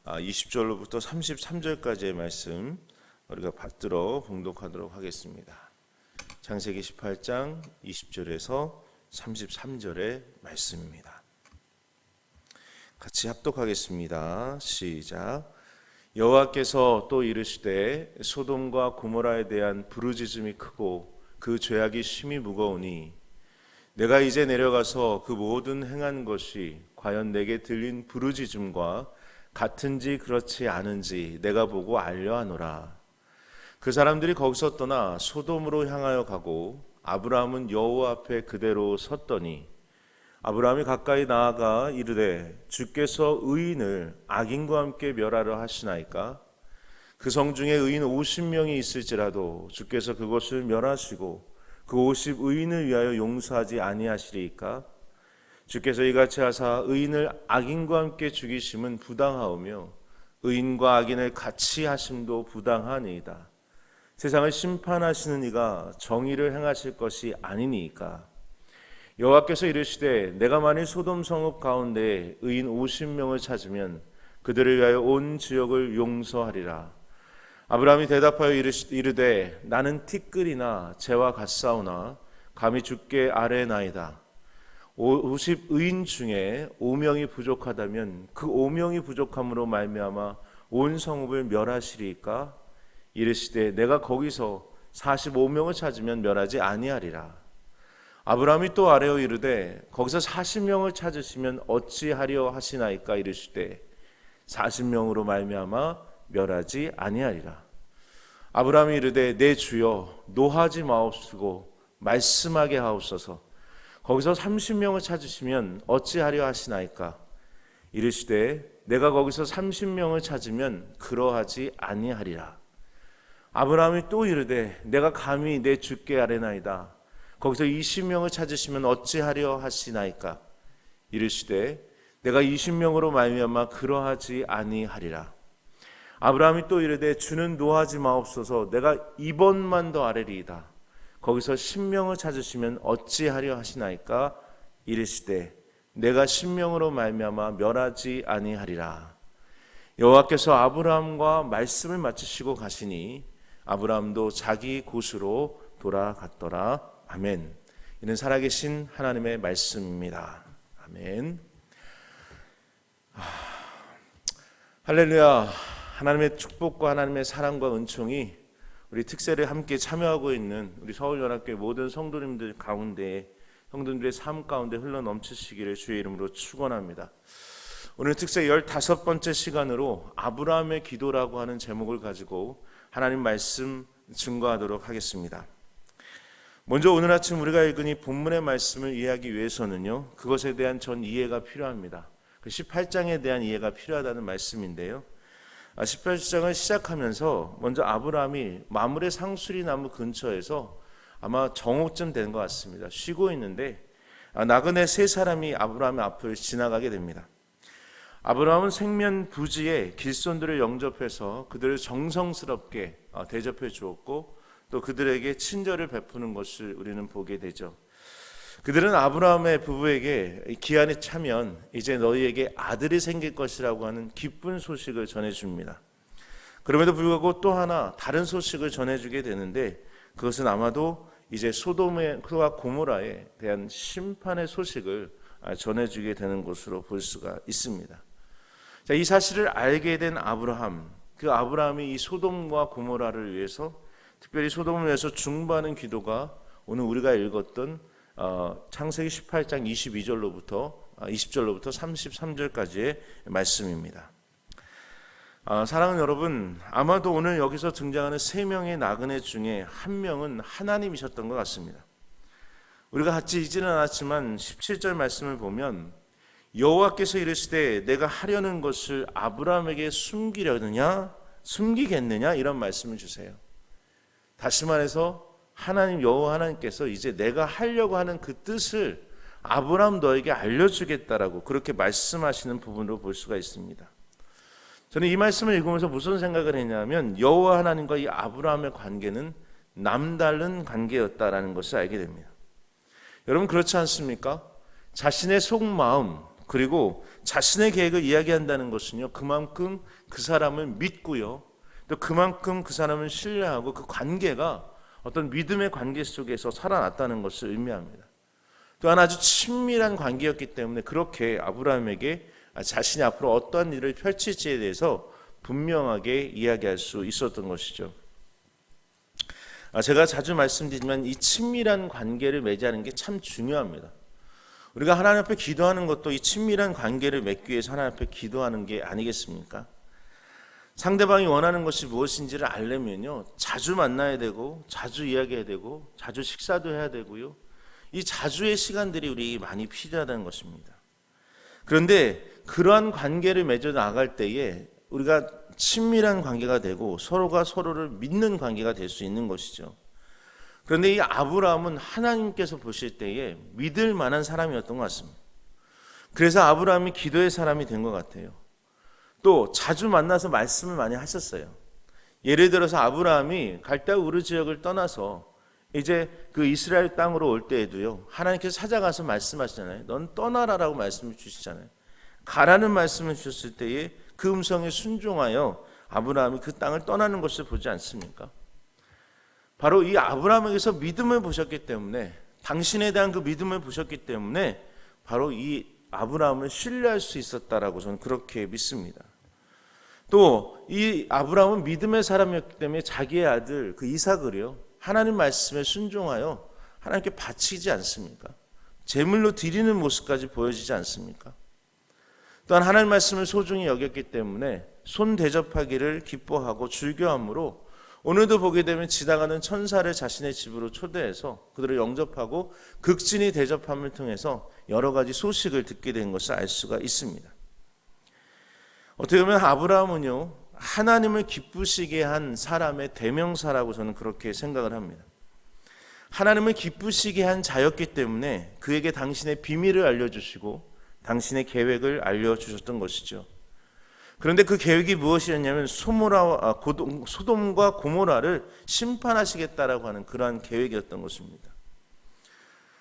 20절로부터 33절까지의 말씀 우리가 받들어 봉독하도록 하겠습니다. 창세기 18장 20절에서 33절의 말씀입니다. 같이 합독하겠습니다. 시작. 여호와께서 또 이르시되 소돔과 고모라에 대한 부르짖음이 크고 그 죄악이 심히 무거우니 내가 이제 내려가서 그 모든 행한 것이 과연 내게 들린 부르짖음과 같은지 그렇지 않은지 내가 보고 알려하노라. 그 사람들이 거기서 떠나 소돔으로 향하여 가고 아브라함은 여호와 앞에 그대로 섰더니 아브라함이 가까이 나아가 이르되 주께서 의인을 악인과 함께 멸하려 하시나이까? 그 성 중에 의인 50명이 있을지라도 주께서 그것을 멸하시고 그 50의인을 위하여 용서하지 아니하시리이까? 주께서 이같이 하사 의인을 악인과 함께 죽이심은 부당하오며 의인과 악인을 같이 하심도 부당하니이다. 세상을 심판하시는 이가 정의를 행하실 것이 아니니이까? 여호와께서 이르시되 내가 만일 소돔 성읍 가운데 의인 50명을 찾으면 그들을 위하여 온 지역을 용서하리라. 아브라함이 대답하여 이르되 나는 티끌이나 재와 같사오나 감히 주께 아뢰나이다. 50의인 중에 5명이 부족하다면 그 5명이 부족함으로 말미암아 온 성읍을 멸하시리이까? 이르시되 내가 거기서 45명을 찾으면 멸하지 아니하리라. 아브라함이 또 아뢰어 이르되 거기서 40명을 찾으시면 어찌하려 하시나이까? 이르시되 40명으로 말미암아 멸하지 아니하리라. 아브라함이 이르되 내 주여 노하지 마옵시고 말씀하게 하옵소서. 거기서 30명을 찾으시면 어찌하려 하시나이까? 이르시되 내가 거기서 30명을 찾으면 그러하지 아니하리라. 아브라함이 또 이르되 내가 감히 내 주께 아뢰나이다. 거기서 20명을 찾으시면 어찌하려 하시나이까? 이르시되 내가 20명으로 말미암아 그러하지 아니하리라. 아브라함이 또 이르되 주는 노하지 마옵소서. 내가 이번만 더 아뢰리이다. 거기서 10명을 찾으시면 어찌하려 하시나이까? 이르시되 내가 10명으로 말미암아 멸하지 아니하리라. 여호와께서 아브라함과 말씀을 마치시고 가시니 아브라함도 자기 곳으로 돌아갔더라. 아멘. 이는 살아계신 하나님의 말씀입니다. 아멘. 할렐루야. 하나님의 축복과 하나님의 사랑과 은총이 우리 특세를 함께 참여하고 있는 우리 서울연합교회 모든 성도님들 가운데 성도님들의 삶 가운데 흘러넘치시기를 주의 이름으로 축원합니다. 오늘 특세 15번째 시간으로 아브라함의 기도라고 하는 제목을 가지고 하나님 말씀 증거하도록 하겠습니다. 먼저 오늘 아침 우리가 읽은 이 본문의 말씀을 이해하기 위해서는요, 그것에 대한 전 이해가 필요합니다. 그 18장에 대한 이해가 필요하다는 말씀인데요, 18장을 시작하면서 먼저 아브라함이 마므레 상수리 나무 근처에서 아마 정오쯤 된 것 같습니다. 쉬고 있는데 나그네 세 사람이 아브라함의 앞을 지나가게 됩니다. 아브라함은 생면 부지에 길손들을 영접해서 그들을 정성스럽게 대접해 주었고 또 그들에게 친절을 베푸는 것을 우리는 보게 되죠. 그들은 아브라함의 부부에게 기한이 차면 이제 너희에게 아들이 생길 것이라고 하는 기쁜 소식을 전해줍니다. 그럼에도 불구하고 또 하나 다른 소식을 전해주게 되는데 그것은 아마도 이제 소돔과 고모라에 대한 심판의 소식을 전해주게 되는 것으로 볼 수가 있습니다. 자, 이 사실을 알게 된 아브라함, 그 아브라함이 이 소돔과 고모라를 위해서 특별히 소돔을 위해서 중보하는 기도가 오늘 우리가 읽었던 창세기 18장 20절로부터 33절까지의 말씀입니다. 사랑하는 여러분, 아마도 오늘 여기서 등장하는 세 명의 나그네 중에 한 명은 하나님이셨던 것 같습니다. 우리가 같이 읽지는 않았지만 17절 말씀을 보면 여호와께서 이르시되 내가 하려는 것을 아브라함에게 숨기겠느냐 이런 말씀을 주세요. 다시 말해서 하나님 여호와 하나님께서 이제 내가 하려고 하는 그 뜻을 아브라함 너에게 알려주겠다라고 그렇게 말씀하시는 부분으로 볼 수가 있습니다. 저는 이 말씀을 읽으면서 무슨 생각을 했냐면 여호와 하나님과 이 아브라함의 관계는 남다른 관계였다라는 것을 알게 됩니다. 여러분 그렇지 않습니까? 자신의 속마음 그리고 자신의 계획을 이야기한다는 것은요, 그만큼 그 사람을 믿고요, 또 그만큼 그 사람을 신뢰하고 그 관계가 어떤 믿음의 관계 속에서 살아났다는 것을 의미합니다. 또한 아주 친밀한 관계였기 때문에 그렇게 아브라함에게 자신이 앞으로 어떠한 일을 펼칠지에 대해서 분명하게 이야기할 수 있었던 것이죠. 제가 자주 말씀드리지만 이 친밀한 관계를 맺는 게 참 중요합니다. 우리가 하나님 앞에 기도하는 것도 이 친밀한 관계를 맺기 위해서 하나님 앞에 기도하는 게 아니겠습니까? 상대방이 원하는 것이 무엇인지를 알려면요, 자주 만나야 되고 자주 이야기해야 되고 자주 식사도 해야 되고요, 이 자주의 시간들이 우리 많이 필요하다는 것입니다. 그런데 그러한 관계를 맺어 나갈 때에 우리가 친밀한 관계가 되고 서로가 서로를 믿는 관계가 될 수 있는 것이죠. 그런데 이 아브라함은 하나님께서 보실 때에 믿을 만한 사람이었던 것 같습니다. 그래서 아브라함이 기도의 사람이 된 것 같아요. 또 자주 만나서 말씀을 많이 하셨어요. 예를 들어서 아브라함이 갈대아 우르 지역을 떠나서 이제 그 이스라엘 땅으로 올 때에도요, 하나님께서 찾아가서 말씀하시잖아요. 넌 떠나라라고 말씀을 주시잖아요. 가라는 말씀을 주셨을 때에 그 음성에 순종하여 아브라함이 그 땅을 떠나는 것을 보지 않습니까? 바로 이 아브라함에게서 믿음을 보셨기 때문에, 당신에 대한 그 믿음을 보셨기 때문에 바로 이 아브라함을 신뢰할 수 있었다라고 저는 그렇게 믿습니다. 또 이 아브라함은 믿음의 사람이었기 때문에 자기의 아들 그 이삭을요, 하나님 말씀에 순종하여 하나님께 바치지 않습니까? 제물로 드리는 모습까지 보여지지 않습니까? 또한 하나님 말씀을 소중히 여겼기 때문에 손 대접하기를 기뻐하고 즐겨함으로 오늘도 보게 되면 지나가는 천사를 자신의 집으로 초대해서 그들을 영접하고 극진히 대접함을 통해서 여러 가지 소식을 듣게 된 것을 알 수가 있습니다. 어떻게 보면 아브라함은요, 하나님을 기쁘시게 한 사람의 대명사라고 저는 그렇게 생각을 합니다. 하나님을 기쁘시게 한 자였기 때문에 그에게 당신의 비밀을 알려주시고 당신의 계획을 알려주셨던 것이죠. 그런데 그 계획이 무엇이었냐면 소돔과 고모라를 심판하시겠다라고 하는 그러한 계획이었던 것입니다.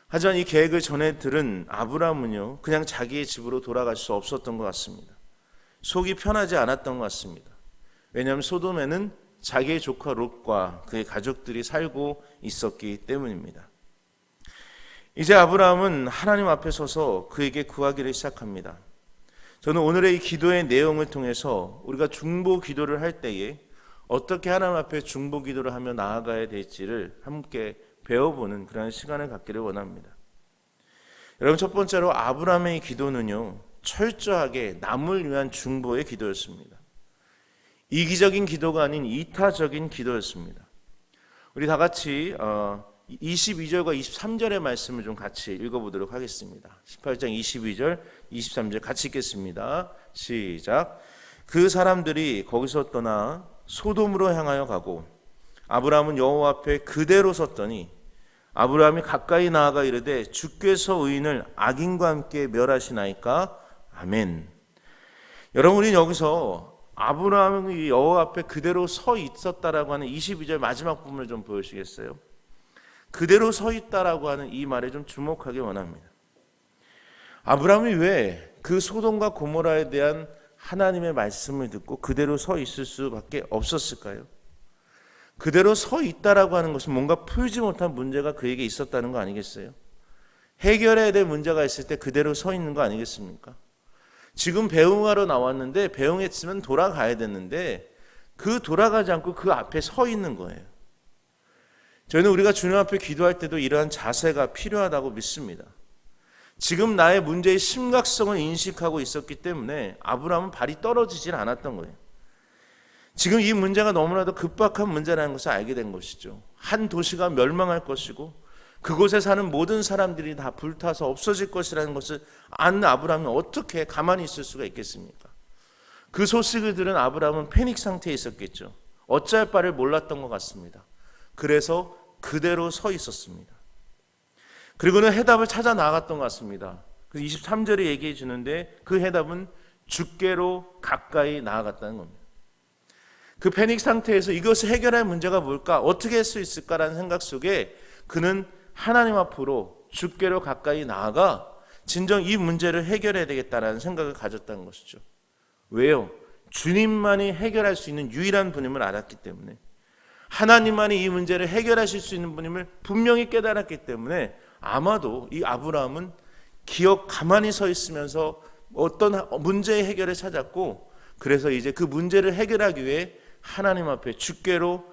하지만 이 계획을 전해 들은 아브라함은요, 그냥 자기의 집으로 돌아갈 수 없었던 것 같습니다. 속이 편하지 않았던 것 같습니다. 왜냐하면 소돔에는 자기의 조카 롯과 그의 가족들이 살고 있었기 때문입니다. 이제 아브라함은 하나님 앞에 서서 그에게 구하기를 시작합니다. 저는 오늘의 이 기도의 내용을 통해서 우리가 중보 기도를 할 때에 어떻게 하나님 앞에 중보 기도를 하며 나아가야 될지를 함께 배워보는 그런 시간을 갖기를 원합니다. 여러분, 첫 번째로 아브라함의 기도는요, 철저하게 남을 위한 중보의 기도였습니다. 이기적인 기도가 아닌 이타적인 기도였습니다. 우리 다 같이 22절과 23절의 말씀을 좀 같이 읽어보도록 하겠습니다. 18장 22절, 23절 같이 읽겠습니다. 시작. 그 사람들이 거기서 떠나 소돔으로 향하여 가고 아브라함은 여호와 앞에 그대로 섰더니 아브라함이 가까이 나아가 이르되 주께서 의인을 악인과 함께 멸하시나이까? 아멘. 여러분, 우리는 여기서 아브라함이 여호와 앞에 그대로 서 있었다라고 하는 22절 마지막 부분을 좀 보여주시겠어요? 그대로 서 있다라고 하는 이 말에 좀 주목하기 원합니다. 아브라함이 왜 그 소돔과 고모라에 대한 하나님의 말씀을 듣고 그대로 서 있을 수밖에 없었을까요? 그대로 서 있다라고 하는 것은 뭔가 풀지 못한 문제가 그에게 있었다는 거 아니겠어요? 해결해야 될 문제가 있을 때 그대로 서 있는 거 아니겠습니까? 지금 배웅하러 나왔는데 배웅했으면 돌아가야 됐는데 그 돌아가지 않고 그 앞에 서 있는 거예요. 저희는 우리가 주님 앞에 기도할 때도 이러한 자세가 필요하다고 믿습니다. 지금 나의 문제의 심각성을 인식하고 있었기 때문에 아브라함은 발이 떨어지질 않았던 거예요. 지금 이 문제가 너무나도 급박한 문제라는 것을 알게 된 것이죠. 한 도시가 멸망할 것이고 그곳에 사는 모든 사람들이 다 불타서 없어질 것이라는 것을 아는 아브라함이 어떻게 가만히 있을 수가 있겠습니까? 그 소식을 들은 아브라함은 패닉 상태에 있었겠죠. 어찌할 바를 몰랐던 것 같습니다. 그래서 그대로 서 있었습니다. 그리고는 해답을 찾아 나갔던 것 같습니다. 23절에 얘기해 주는데 그 해답은 주께로 가까이 나아갔다는 겁니다. 그 패닉 상태에서 이것을 해결할 문제가 뭘까? 어떻게 할 수 있을까라는 생각 속에 그는 하나님 앞으로 주께로 가까이 나아가 진정 이 문제를 해결해야 되겠다라는 생각을 가졌다는 것이죠. 왜요? 주님만이 해결할 수 있는 유일한 분임을 알았기 때문에, 하나님만이 이 문제를 해결하실 수 있는 분임을 분명히 깨달았기 때문에 아마도 이 아브라함은 가만히 서 있으면서 어떤 문제의 해결을 찾았고, 그래서 이제 그 문제를 해결하기 위해 하나님 앞에 주께로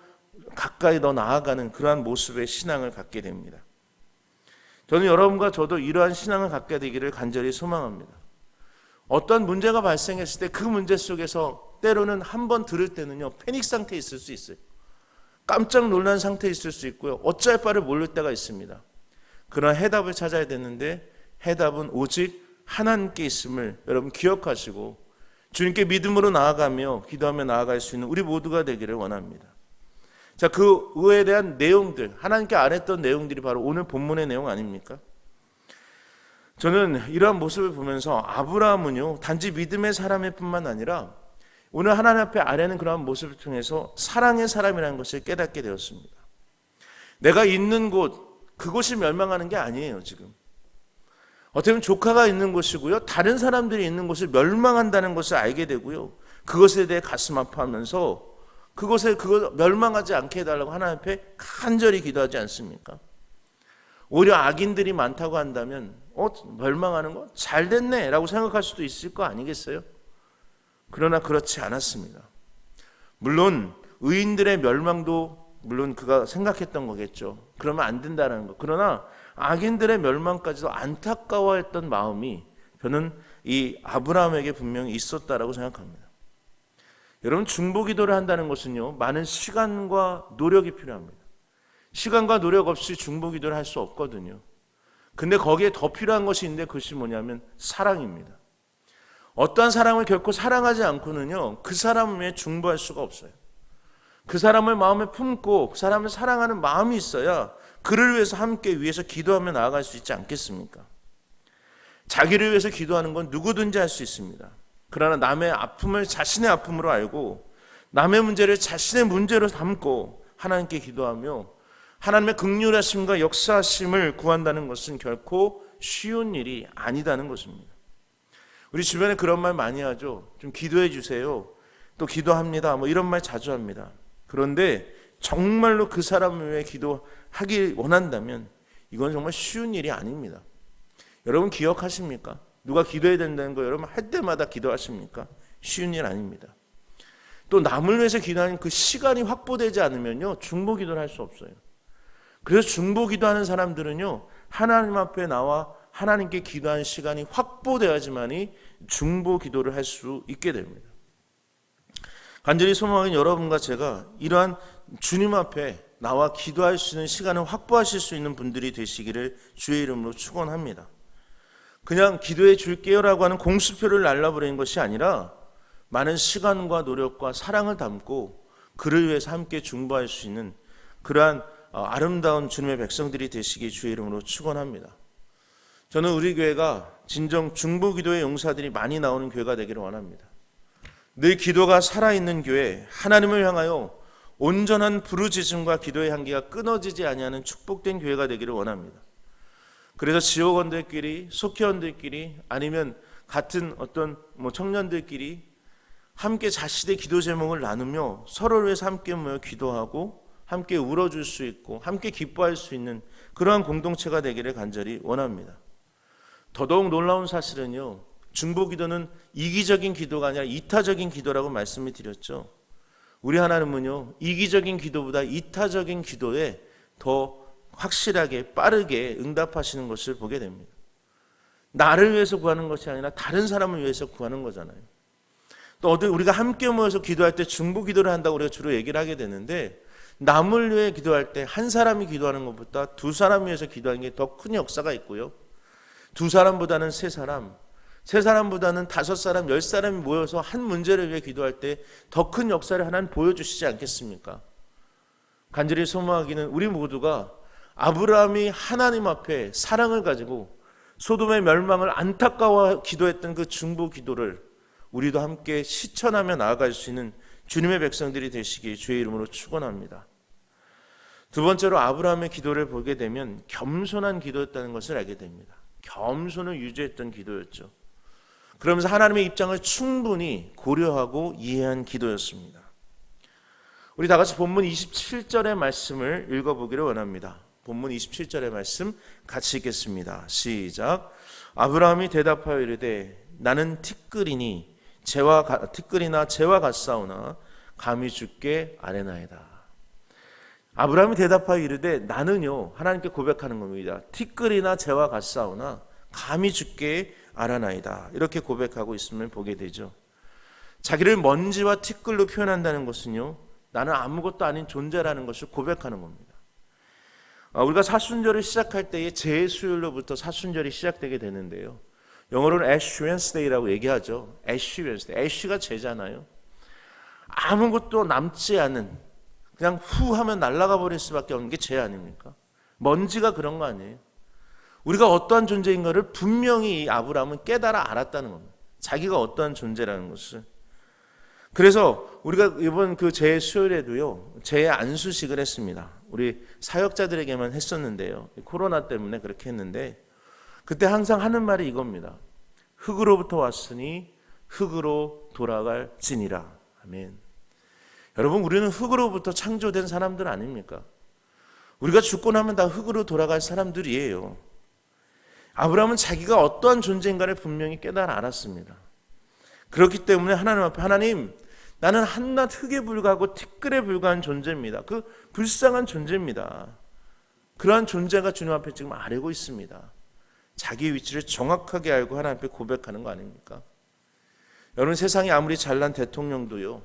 가까이 더 나아가는 그러한 모습의 신앙을 갖게 됩니다. 저는 여러분과 저도 이러한 신앙을 갖게 되기를 간절히 소망합니다. 어떤 문제가 발생했을 때 그 문제 속에서 때로는 한번 들을 때는요, 패닉 상태에 있을 수 있어요. 깜짝 놀란 상태에 있을 수 있고요, 어찌할 바를 모를 때가 있습니다. 그러나 해답을 찾아야 되는데 해답은 오직 하나님께 있음을 여러분 기억하시고 주님께 믿음으로 나아가며 기도하며 나아갈 수 있는 우리 모두가 되기를 원합니다. 자, 그 의에 대한 내용들, 하나님께 안 했던 내용들이 바로 오늘 본문의 내용 아닙니까? 저는 이러한 모습을 보면서 아브라함은요, 단지 믿음의 사람일 뿐만 아니라 오늘 하나님 앞에 아뢰는 그러한 모습을 통해서 사랑의 사람이라는 것을 깨닫게 되었습니다. 내가 있는 곳, 그곳이 멸망하는 게 아니에요. 지금 어떻게 보면 조카가 있는 곳이고요, 다른 사람들이 있는 곳을 멸망한다는 것을 알게 되고요, 그것에 대해 가슴 아파하면서 그거 멸망하지 않게 해달라고 하나님 앞에 간절히 기도하지 않습니까? 오히려 악인들이 많다고 한다면 멸망하는 거 잘 됐네 라고 생각할 수도 있을 거 아니겠어요? 그러나 그렇지 않았습니다. 물론 의인들의 멸망도 물론 그가 생각했던 거겠죠. 그러면 안 된다는 거. 그러나 악인들의 멸망까지도 안타까워했던 마음이 저는 이 아브라함에게 분명히 있었다라고 생각합니다. 여러분, 중보기도를 한다는 것은요, 많은 시간과 노력이 필요합니다. 시간과 노력 없이 중보기도를 할 수 없거든요. 근데 거기에 더 필요한 것이 있는데 그것이 뭐냐면 사랑입니다. 어떠한 사람을 결코 사랑하지 않고는요, 그 사람을 위해 중보할 수가 없어요. 그 사람을 마음에 품고 그 사람을 사랑하는 마음이 있어야 그를 위해서 함께 위해서 기도하며 나아갈 수 있지 않겠습니까? 자기를 위해서 기도하는 건 누구든지 할 수 있습니다. 그러나 남의 아픔을 자신의 아픔으로 알고 남의 문제를 자신의 문제로 담고 하나님께 기도하며 하나님의 긍휼하심과 역사하심을 구한다는 것은 결코 쉬운 일이 아니다는 것입니다. 우리 주변에 그런 말 많이 하죠. 좀 기도해 주세요. 또 기도합니다. 이런 말 자주 합니다. 그런데 정말로 그 사람을 위해 기도하길 원한다면 이건 정말 쉬운 일이 아닙니다. 여러분 기억하십니까? 누가 기도해야 된다는 거 여러분 할 때마다 기도하십니까? 쉬운 일 아닙니다. 또 남을 위해서 기도하는 그 시간이 확보되지 않으면요, 중보기도를 할 수 없어요. 그래서 중보기도하는 사람들은요, 하나님 앞에 나와 하나님께 기도하는 시간이 확보되어야지만이 중보기도를 할 수 있게 됩니다. 간절히 소망하는 여러분과 제가 이러한 주님 앞에 나와 기도할 수 있는 시간을 확보하실 수 있는 분들이 되시기를 주의 이름으로 축원합니다. 그냥 기도해 줄게요라고 하는 공수표를 날라버리는 것이 아니라 많은 시간과 노력과 사랑을 담고 그를 위해서 함께 중보할 수 있는 그러한 아름다운 주님의 백성들이 되시기 주의 이름으로 축원합니다. 저는 우리 교회가 진정 중보기도의 용사들이 많이 나오는 교회가 되기를 원합니다. 늘 기도가 살아있는 교회, 하나님을 향하여 온전한 부르짖음과 기도의 향기가 끊어지지 아니하는 축복된 교회가 되기를 원합니다. 그래서 지역원들끼리, 속회원들끼리 아니면 같은 어떤 청년들끼리 함께 자신의 기도 제목을 나누며 서로를 위해서 함께 모여 기도하고 함께 울어줄 수 있고 함께 기뻐할 수 있는 그러한 공동체가 되기를 간절히 원합니다. 더더욱 놀라운 사실은요, 중보기도는 이기적인 기도가 아니라 이타적인 기도라고 말씀을 드렸죠. 우리 하나님은요, 이기적인 기도보다 이타적인 기도에 더 확실하게 빠르게 응답하시는 것을 보게 됩니다. 나를 위해서 구하는 것이 아니라 다른 사람을 위해서 구하는 거잖아요. 또 우리가 함께 모여서 기도할 때 중보기도를 한다고 우리가 주로 얘기를 하게 되는데, 남을 위해 기도할 때 한 사람이 기도하는 것보다 두 사람 위해서 기도하는 게 더 큰 역사가 있고요, 두 사람보다는 세 사람보다는 5사람, 10사람이 모여서 한 문제를 위해 기도할 때 더 큰 역사를 하나님 보여주시지 않겠습니까? 간절히 소망하기는 우리 모두가 아브라함이 하나님 앞에 사랑을 가지고 소돔의 멸망을 안타까워 기도했던 그 중보 기도를 우리도 함께 실천하며 나아갈 수 있는 주님의 백성들이 되시기 주의 이름으로 축원합니다. 두 번째로 아브라함의 기도를 보게 되면 겸손한 기도였다는 것을 알게 됩니다. 겸손을 유지했던 기도였죠. 그러면서 하나님의 입장을 충분히 고려하고 이해한 기도였습니다. 우리 다 같이 본문 27절의 말씀을 읽어보기를 원합니다. 본문 27절의 말씀 같이 읽겠습니다. 시작. 아브라함이 대답하여 이르되 나는 티끌이나 재와 같사오나 감히 주께 아뢰나이다. 아브라함이 대답하여 이르되 나는요, 하나님께 고백하는 겁니다. 티끌이나 재와 같사오나 감히 주께 아뢰나이다. 이렇게 고백하고 있음을 보게 되죠. 자기를 먼지와 티끌로 표현한다는 것은요, 나는 아무것도 아닌 존재라는 것을 고백하는 겁니다. 우리가 사순절을 시작할 때에 재수요일로부터 사순절이 시작되게 되는데요, 영어로는 Ash Wednesday라고 얘기하죠. Ash Wednesday. Ash가 재잖아요. 아무것도 남지 않은, 그냥 후 하면 날아가 버릴 수밖에 없는 게 죄 아닙니까? 먼지가 그런 거 아니에요. 우리가 어떠한 존재인가를 분명히 이 아브라함은 깨달아 알았다는 겁니다. 자기가 어떠한 존재라는 것을. 그래서 우리가 이번 그 재수요일에도요, 재안수식을 했습니다. 우리 사역자들에게만 했었는데요, 코로나 때문에 그렇게 했는데, 그때 항상 하는 말이 이겁니다. 흙으로부터 왔으니 흙으로 돌아갈지니라. 아멘. 여러분, 우리는 흙으로부터 창조된 사람들 아닙니까? 우리가 죽고 나면 다 흙으로 돌아갈 사람들이에요. 아브라함은 자기가 어떠한 존재인가를 분명히 깨달아 알았습니다. 그렇기 때문에 하나님 앞에, 하나님, 나는 한낱 흙에 불과하고 티끌에 불과한 존재입니다. 그 불쌍한 존재입니다. 그러한 존재가 주님 앞에 지금 아뢰고 있습니다. 자기 위치를 정확하게 알고 하나님 앞에 고백하는 거 아닙니까? 여러분, 세상에 아무리 잘난 대통령도요,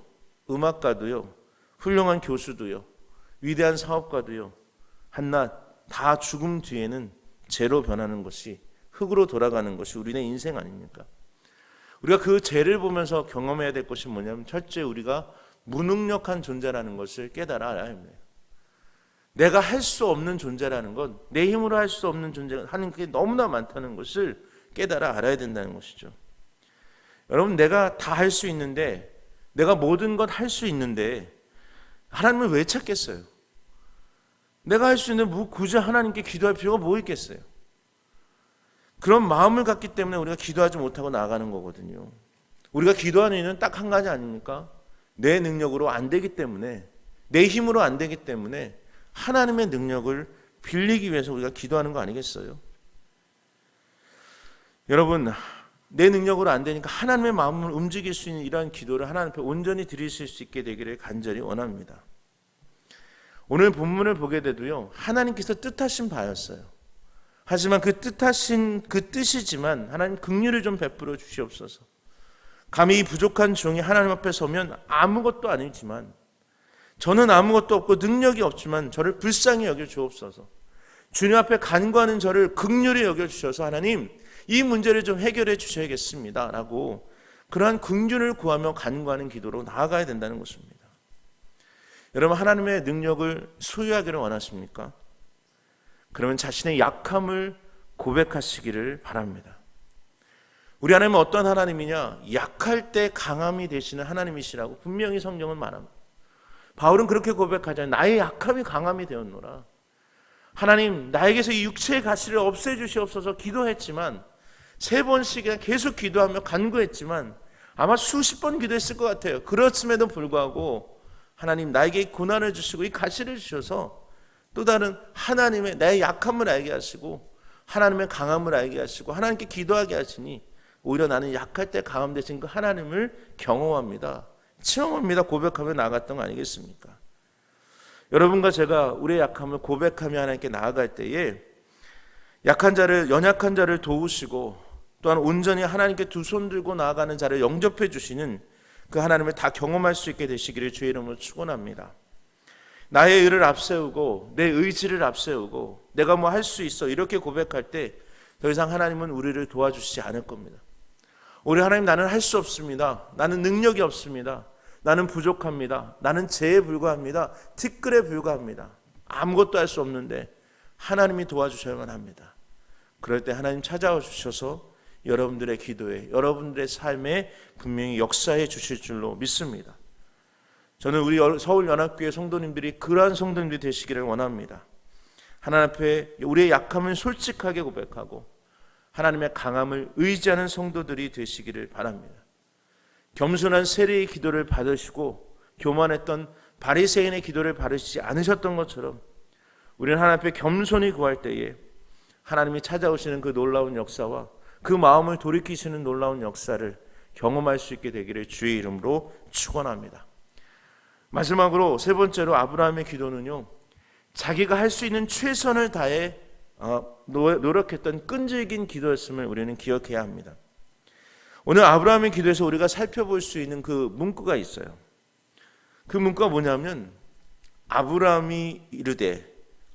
음악가도요, 훌륭한 교수도요, 위대한 사업가도요, 한낱 다 죽음 뒤에는 죄로 변하는 것이, 흙으로 돌아가는 것이 우리네 인생 아닙니까? 우리가 그 죄를 보면서 경험해야 될 것이 뭐냐면, 첫째, 우리가 무능력한 존재라는 것을 깨달아 알아야 합니다. 내가 할 수 없는 존재라는 건, 내 힘으로 할 수 없는 존재가 하는 게 너무나 많다는 것을 깨달아 알아야 된다는 것이죠. 여러분, 내가 다 할 수 있는데, 내가 모든 것 할 수 있는데 하나님을 왜 찾겠어요? 내가 할 수 있는 굳이 하나님께 기도할 필요가 뭐 있겠어요? 그런 마음을 갖기 때문에 우리가 기도하지 못하고 나아가는 거거든요. 우리가 기도하는 이유는 딱 한 가지 아닙니까? 내 능력으로 안 되기 때문에, 내 힘으로 안 되기 때문에 하나님의 능력을 빌리기 위해서 우리가 기도하는 거 아니겠어요? 여러분, 내 능력으로 안 되니까 하나님의 마음을 움직일 수 있는 이러한 기도를 하나님 앞에 온전히 드리실 수 있게 되기를 간절히 원합니다. 오늘 본문을 보게 돼도요, 하나님께서 뜻하신 바였어요. 하지만 그 뜻이지만 하나님 긍휼을 좀 베풀어 주시옵소서. 감히 이 부족한 종이 하나님 앞에 서면 아무것도 아니지만, 저는 아무것도 없고 능력이 없지만 저를 불쌍히 여겨 주옵소서. 주님 앞에 간구하는 저를 긍휼히 여겨 주셔서 하나님, 이 문제를 좀 해결해 주셔야겠습니다 라고 그러한 긍휼을 구하며 간구하는 기도로 나아가야 된다는 것입니다. 여러분, 하나님의 능력을 소유하기를 원하십니까? 그러면 자신의 약함을 고백하시기를 바랍니다. 우리 하나님은 어떤 하나님이냐? 약할 때 강함이 되시는 하나님이시라고 분명히 성경은 말합니다. 바울은 그렇게 고백하잖아요. 나의 약함이 강함이 되었노라. 하나님, 나에게서 이 육체의 가시를 없애주시옵소서 기도했지만, 3번씩이나 계속 기도하며 간구했지만 아마 수십 번 기도했을 것 같아요. 그렇음에도 불구하고 하나님, 나에게 이 고난을 주시고 이 가시를 주셔서 또 다른 하나님의 나의 약함을 알게 하시고 하나님의 강함을 알게 하시고 하나님께 기도하게 하시니 오히려 나는 약할 때 강함 되신 그 하나님을 경험합니다. 체험합니다. 고백하며 나아갔던 거 아니겠습니까? 여러분과 제가 우리의 약함을 고백하며 하나님께 나아갈 때에 연약한 자를 도우시고 또한 온전히 하나님께 두 손 들고 나아가는 자를 영접해 주시는 그 하나님을 다 경험할 수 있게 되시기를 주의 이름으로 축원합니다. 나의 의를 앞세우고 내 의지를 앞세우고 내가 뭐 할 수 있어 이렇게 고백할 때 더 이상 하나님은 우리를 도와주시지 않을 겁니다. 우리 하나님, 나는 할 수 없습니다. 나는 능력이 없습니다. 나는 부족합니다. 나는 죄에 불과합니다. 티끌에 불과합니다. 아무것도 할 수 없는데 하나님이 도와주셔야만 합니다. 그럴 때 하나님 찾아와 주셔서 여러분들의 기도에, 여러분들의 삶에 분명히 역사해 주실 줄로 믿습니다. 저는 우리 서울연합교회 성도님들이 그러한 성도님들이 되시기를 원합니다. 하나님 앞에 우리의 약함을 솔직하게 고백하고 하나님의 강함을 의지하는 성도들이 되시기를 바랍니다. 겸손한 세리의 기도를 받으시고 교만했던 바리새인의 기도를 받으시지 않으셨던 것처럼 우리는 하나님 앞에 겸손히 구할 때에 하나님이 찾아오시는 그 놀라운 역사와 그 마음을 돌이키시는 놀라운 역사를 경험할 수 있게 되기를 주의 이름으로 축원합니다. 마지막으로 세 번째로 아브라함의 기도는요, 자기가 할 수 있는 최선을 다해 노력했던 끈질긴 기도였음을 우리는 기억해야 합니다. 오늘 아브라함의 기도에서 우리가 살펴볼 수 있는 그 문구가 있어요. 그 문구가 뭐냐면 아브라함이 이르되,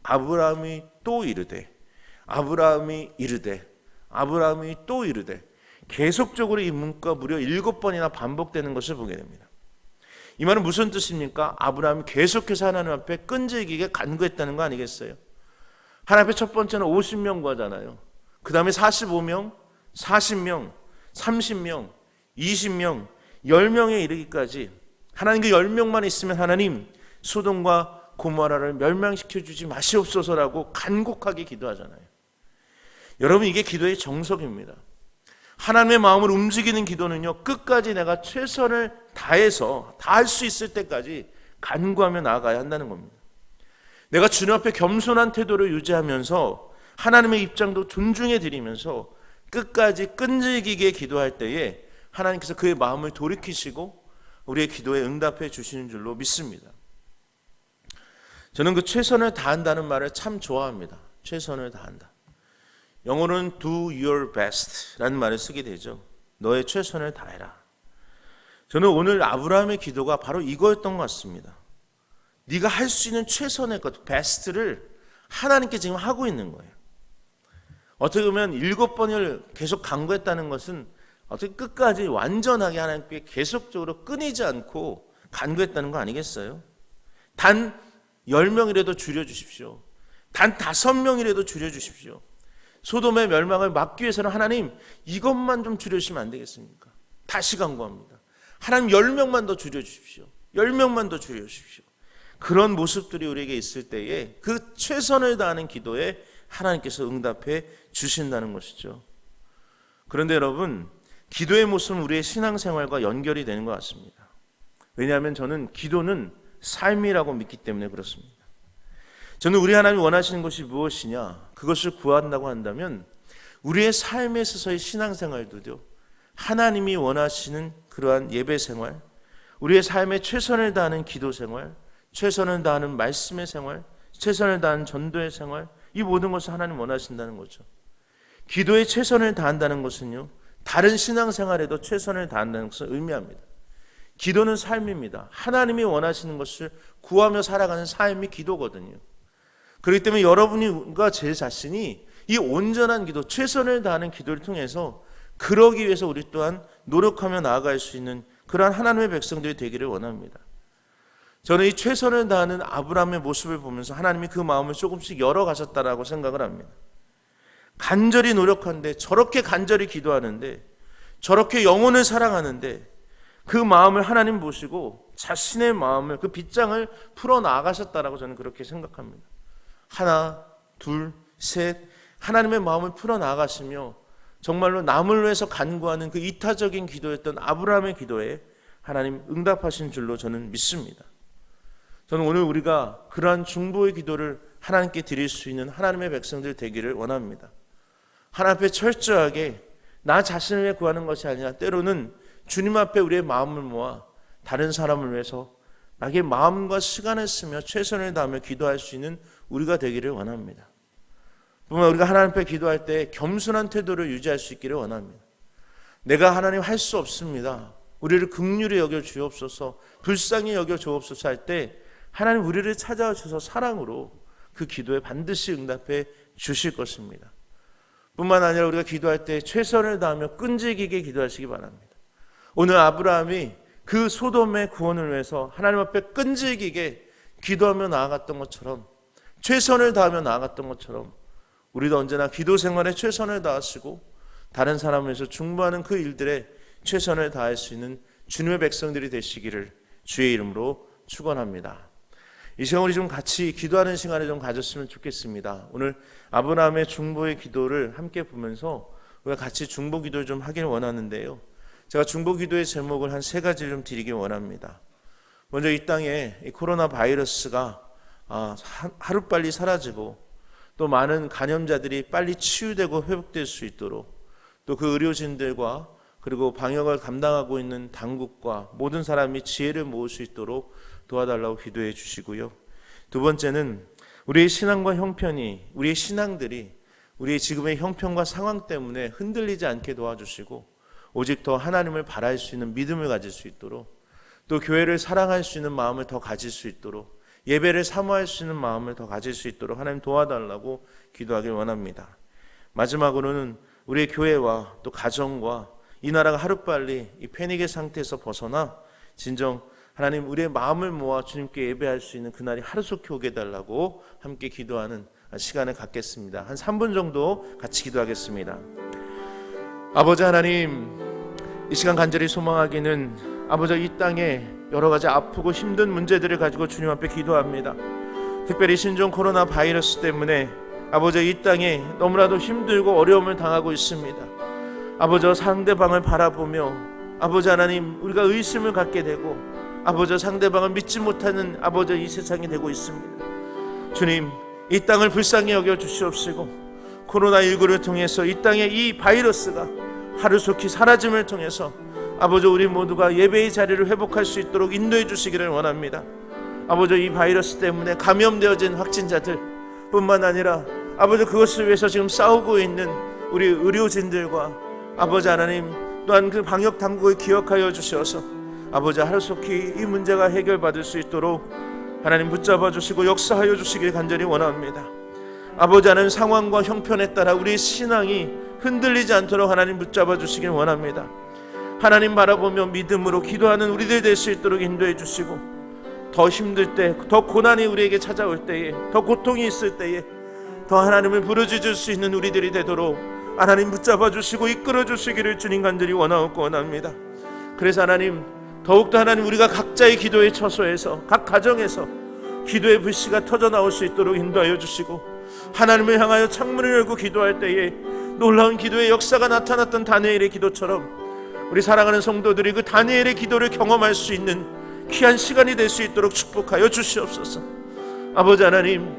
아브라함이 또 이르되, 아브라함이 이르되, 아브라함이 또 이르되, 계속적으로 이 문구가 무려 7번이나 반복되는 것을 보게 됩니다. 이 말은 무슨 뜻입니까? 아브라함이 계속해서 하나님 앞에 끈질기게 간구했다는 거 아니겠어요? 하나님 앞에 첫 번째는 50명 구하잖아요. 그 다음에 45명, 40명, 30명, 20명, 10명에 이르기까지 하나님 그 10명만 있으면 하나님 소돔과 고모라를 멸망시켜 주지 마시옵소서라고 간곡하게 기도하잖아요. 여러분, 이게 기도의 정석입니다. 하나님의 마음을 움직이는 기도는요, 끝까지 내가 최선을 다해서 다 할 수 있을 때까지 간구하며 나아가야 한다는 겁니다. 내가 주님 앞에 겸손한 태도를 유지하면서 하나님의 입장도 존중해 드리면서 끝까지 끈질기게 기도할 때에 하나님께서 그의 마음을 돌이키시고 우리의 기도에 응답해 주시는 줄로 믿습니다. 저는 그 최선을 다한다는 말을 참 좋아합니다. 최선을 다한다. 영어로는 do your best 라는 말을 쓰게 되죠. 너의 최선을 다해라. 저는 오늘 아브라함의 기도가 바로 이거였던 것 같습니다. 네가 할 수 있는 최선의 것, 베스트를 하나님께 지금 하고 있는 거예요. 어떻게 보면 7번을 계속 간구했다는 것은 어떻게 끝까지 완전하게 하나님께 계속적으로 끊이지 않고 간구했다는 거 아니겠어요? 단 10명이라도 줄여주십시오. 단 5명이라도 줄여주십시오. 소돔의 멸망을 막기 위해서는 하나님 이것만 좀 줄여주시면 안 되겠습니까? 다시 간구합니다. 하나님 10명만 더 줄여주십시오. 10명만 더 줄여주십시오. 그런 모습들이 우리에게 있을 때에 그 최선을 다하는 기도에 하나님께서 응답해 주신다는 것이죠. 그런데 여러분, 기도의 모습은 우리의 신앙생활과 연결이 되는 것 같습니다. 왜냐하면 저는 기도는 삶이라고 믿기 때문에 그렇습니다. 저는 우리 하나님이 원하시는 것이 무엇이냐, 그것을 구한다고 한다면 우리의 삶에 있어서의 신앙생활도요, 하나님이 원하시는 그러한 예배생활, 우리의 삶에 최선을 다하는 기도생활, 최선을 다하는 말씀의 생활, 최선을 다하는 전도의 생활, 이 모든 것을 하나님 원하신다는 거죠. 기도에 최선을 다한다는 것은요, 다른 신앙생활에도 최선을 다한다는 것을 의미합니다. 기도는 삶입니다. 하나님이 원하시는 것을 구하며 살아가는 삶이 기도거든요. 그렇기 때문에 여러분과 제 자신이 이 온전한 기도, 최선을 다하는 기도를 통해서 그러기 위해서 우리 또한 노력하며 나아갈 수 있는 그러한 하나님의 백성들이 되기를 원합니다. 저는 이 최선을 다하는 아브라함의 모습을 보면서 하나님이 그 마음을 조금씩 열어가셨다라고 생각을 합니다. 간절히 노력하는데, 저렇게 간절히 기도하는데, 저렇게 영혼을 사랑하는데 그 마음을 하나님 보시고 자신의 마음을, 그 빗장을 풀어나가셨다라고 저는 그렇게 생각합니다. 하나, 둘, 셋, 하나님의 마음을 풀어나가시며 정말로 남을 위해서 간구하는 그 이타적인 기도였던 아브라함의 기도에 하나님 응답하신 줄로 저는 믿습니다. 저는 오늘 우리가 그러한 중보의 기도를 하나님께 드릴 수 있는 하나님의 백성들 되기를 원합니다. 하나님 앞에 철저하게 나 자신을 위해 구하는 것이 아니라 때로는 주님 앞에 우리의 마음을 모아 다른 사람을 위해서 나의 마음과 시간을 쓰며 최선을 다하며 기도할 수 있는 우리가 되기를 원합니다. 뿐만 우리가 하나님 앞에 기도할 때 겸손한 태도를 유지할 수 있기를 원합니다. 내가 하나님 할 수 없습니다, 우리를 긍휼히 여겨 주옵소서, 불쌍히 여겨 주옵소서 할 때 하나님 우리를 찾아오셔서 사랑으로 그 기도에 반드시 응답해 주실 것입니다. 뿐만 아니라 우리가 기도할 때 최선을 다하며 끈질기게 기도하시기 바랍니다. 오늘 아브라함이 그 소돔의 구원을 위해서 하나님 앞에 끈질기게 기도하며 나아갔던 것처럼, 최선을 다하며 나아갔던 것처럼 우리도 언제나 기도 생활에 최선을 다하시고 다른 사람을 위해서 중보하는 그 일들에 최선을 다할 수 있는 주님의 백성들이 되시기를 주의 이름으로 축원합니다. 이 시간 우리 좀 같이 기도하는 시간을 좀 가졌으면 좋겠습니다. 오늘 아브라함의 중보의 기도를 함께 보면서 우리가 같이 중보기도를 좀 하길 원하는데요. 제가 중보기도의 제목을 한 3가지를 좀 드리길 원합니다. 먼저 이 땅에 이 코로나 바이러스가 하루빨리 사라지고 또 많은 감염자들이 빨리 치유되고 회복될 수 있도록, 또 그 의료진들과 그리고 방역을 감당하고 있는 당국과 모든 사람이 지혜를 모을 수 있도록 도와달라고 기도해 주시고요. 두 번째는 우리의 신앙과 형편이, 우리의 신앙들이 우리의 지금의 형편과 상황 때문에 흔들리지 않게 도와주시고 오직 더 하나님을 바라할 수 있는 믿음을 가질 수 있도록, 또 교회를 사랑할 수 있는 마음을 더 가질 수 있도록, 예배를 사모할 수 있는 마음을 더 가질 수 있도록 하나님 도와달라고 기도하길 원합니다. 마지막으로는 우리의 교회와 또 가정과 이 나라가 하루빨리 이 패닉의 상태에서 벗어나 진정 하나님 우리의 마음을 모아 주님께 예배할 수 있는 그날이 하루속히 오게 해달라고 함께 기도하는 시간을 갖겠습니다. 한 3분 정도 같이 기도하겠습니다. 아버지 하나님, 이 시간 간절히 소망하기는 아버지 이 땅에 여러 가지 아프고 힘든 문제들을 가지고 주님 앞에 기도합니다. 특별히 신종 코로나 바이러스 때문에 아버지 이 땅에 너무나도 힘들고 어려움을 당하고 있습니다. 아버지 상대방을 바라보며 아버지 하나님 우리가 의심을 갖게 되고 아버지 상대방을 믿지 못하는 아버지 이 세상이 되고 있습니다. 주님, 이 땅을 불쌍히 여겨 주시옵시고 코로나19를 통해서 이 땅의 이 바이러스가 하루속히 사라짐을 통해서 아버지 우리 모두가 예배의 자리를 회복할 수 있도록 인도해 주시기를 원합니다. 아버지 이 바이러스 때문에 감염되어진 확진자들 뿐만 아니라 아버지 그것을 위해서 지금 싸우고 있는 우리 의료진들과 아버지 하나님 또한 그 방역 당국을 기억하여 주셔서 아버지 하루속히 이 문제가 해결받을 수 있도록 하나님 붙잡아 주시고 역사하여 주시길 간절히 원합니다. 아버지 하나님 상황과 형편에 따라 우리의 신앙이 흔들리지 않도록 하나님 붙잡아 주시길 원합니다. 하나님 바라보며 믿음으로 기도하는 우리들 될 수 있도록 인도해 주시고 더 힘들 때, 더 고난이 우리에게 찾아올 때에, 더 고통이 있을 때에 더 하나님을 부르짖을 수 있는 우리들이 되도록 하나님 붙잡아 주시고 이끌어 주시기를 주님 간절히 원하옵고 원합니다. 그래서 하나님 더욱더 하나님 우리가 각자의 기도의 처소에서 각 가정에서 기도의 불씨가 터져 나올 수 있도록 인도하여 주시고 하나님을 향하여 창문을 열고 기도할 때에 놀라운 기도의 역사가 나타났던 다니엘의 기도처럼 우리 사랑하는 성도들이 그 다니엘의 기도를 경험할 수 있는 귀한 시간이 될 수 있도록 축복하여 주시옵소서. 아버지 하나님,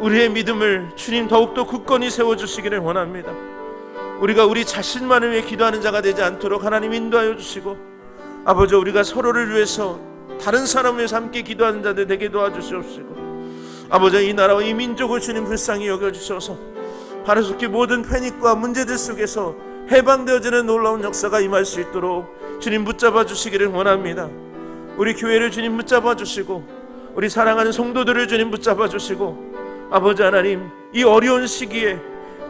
우리의 믿음을 주님 더욱더 굳건히 세워주시기를 원합니다. 우리가 우리 자신만을 위해 기도하는 자가 되지 않도록 하나님 인도하여 주시고 아버지 우리가 서로를 위해서 다른 사람을 위해서 함께 기도하는 자들 되게 도와주시옵시고 아버지 이 나라와 이 민족을 주님 불쌍히 여겨주셔서 하루속히 모든 패닉과 문제들 속에서 해방되어지는 놀라운 역사가 임할 수 있도록 주님 붙잡아 주시기를 원합니다. 우리 교회를 주님 붙잡아 주시고 우리 사랑하는 성도들을 주님 붙잡아 주시고 아버지 하나님 이 어려운 시기에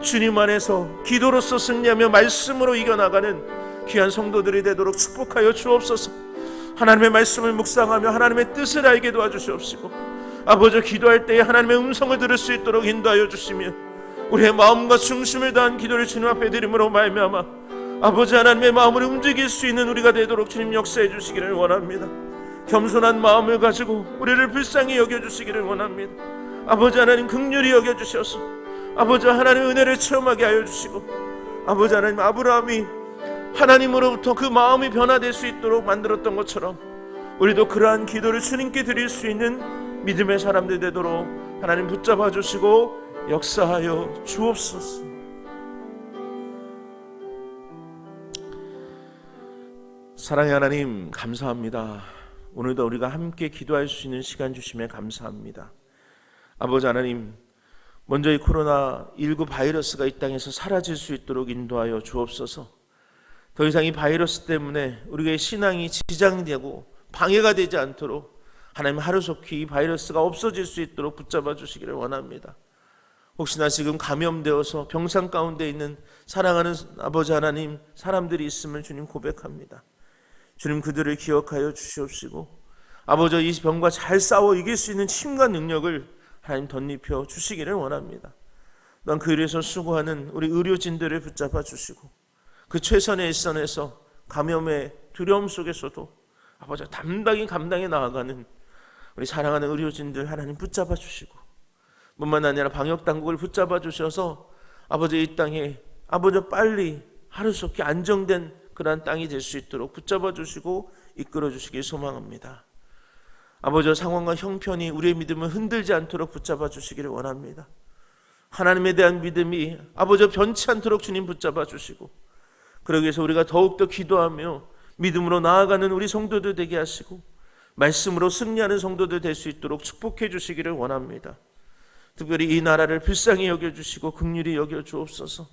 주님 안에서 기도로서 승리하며 말씀으로 이겨나가는 귀한 성도들이 되도록 축복하여 주옵소서. 하나님의 말씀을 묵상하며 하나님의 뜻을 알게 도와주시옵시고 아버지 기도할 때에 하나님의 음성을 들을 수 있도록 인도하여 주시며 우리의 마음과 중심을 다한 기도를 주님 앞에 드림으로 말미암아 아버지 하나님의 마음을 움직일 수 있는 우리가 되도록 주님 역사해 주시기를 원합니다. 겸손한 마음을 가지고 우리를 불쌍히 여겨주시기를 원합니다. 아버지 하나님 긍휼히 여겨주셔서 아버지 하나님의 은혜를 체험하게 하여 주시고 아버지 하나님 아브라함이 하나님으로부터 그 마음이 변화될 수 있도록 만들었던 것처럼 우리도 그러한 기도를 주님께 드릴 수 있는 믿음의 사람들 되도록 하나님 붙잡아 주시고 역사하여 주옵소서. 사랑의 하나님 감사합니다. 오늘도 우리가 함께 기도할 수 있는 시간 주심에 감사합니다. 아버지 하나님 먼저 이 코로나19 바이러스가 이 땅에서 사라질 수 있도록 인도하여 주옵소서. 더 이상 이 바이러스 때문에 우리의 신앙이 지장되고 방해가 되지 않도록 하나님 하루속히 이 바이러스가 없어질 수 있도록 붙잡아 주시기를 원합니다. 혹시나 지금 감염되어서 병상 가운데 있는 사랑하는 아버지 하나님 사람들이 있음을 주님 고백합니다. 주님 그들을 기억하여 주시옵시고 아버지 이 병과 잘 싸워 이길 수 있는 힘과 능력을 하나님 덧입혀 주시기를 원합니다. 또한 그 일에서 수고하는 우리 의료진들을 붙잡아 주시고 그 최선의 일선에서 감염의 두려움 속에서도 아버지 담당히 감당해 나아가는 우리 사랑하는 의료진들 하나님 붙잡아 주시고 뿐만 아니라 방역당국을 붙잡아 주셔서 아버지 이 땅에 아버지 빨리 하루속히 안정된 그러한 땅이 될 수 있도록 붙잡아 주시고 이끌어 주시길 소망합니다. 아버지, 상황과 형편이 우리의 믿음을 흔들지 않도록 붙잡아 주시기를 원합니다. 하나님에 대한 믿음이 아버지 변치 않도록 주님 붙잡아 주시고, 그러기 위해서 우리가 더욱더 기도하며 믿음으로 나아가는 우리 성도들 되게 하시고 말씀으로 승리하는 성도들 될 수 있도록 축복해 주시기를 원합니다. 특별히 이 나라를 불쌍히 여겨주시고 긍휼히 여겨 주옵소서.